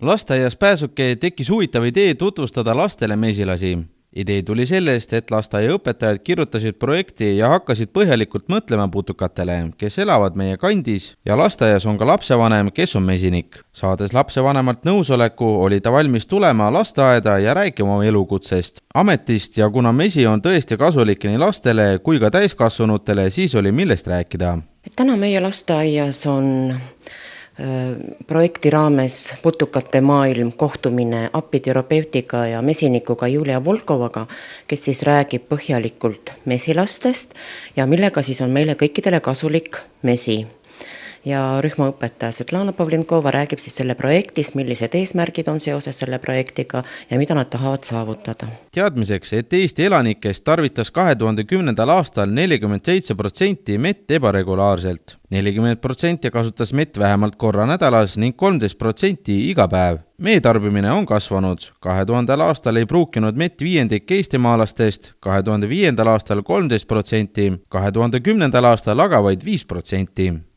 Lasteaias Pääsuke tekkis huvitav idee tutvustada lastele mesilasi. Idee tuli sellest, et lasteaiaõpetajad kirjutasid projekti ja hakkasid põhjalikult mõtlema putukatele, kes elavad meie kandis, ja lasteaias on ka lapsevanem, kes on mesinik. Saades lapsevanemalt nõusoleku, oli ta valmis tulema lasteaeda ja rääkima oma elukutsest, ametist, ja kuna mesi on tõesti kasulik nii lastele kui ka täiskasvanutele, siis oli millest rääkida. Täna meie lasteaias on projekti raames Putukate maailm kohtumine apiterapeutiga ja mesinikuga Julia Volkovaga, kes siis räägib põhjalikult mesilastest ja millega siis on meile kõikidele kasulik mesi. Ja rühmaõpetaja Svetlana Pavlinkova räägib siis selle projektist, millised eesmärgid on seoses selle projektiga ja mida nad tahavad saavutada. Teadmiseks, et Eesti elanikest tarvitas 2010. aastal 47% mett ebaregulaarselt. 40% kasutas mett vähemalt korra nädalas ning 13% iga päev. Mee tarbimine on kasvanud. 2000. aastal ei pruukinud mett viiendik eestimaalastest, 2005. aastal 13%, 2010. aastal aga vaid 5%.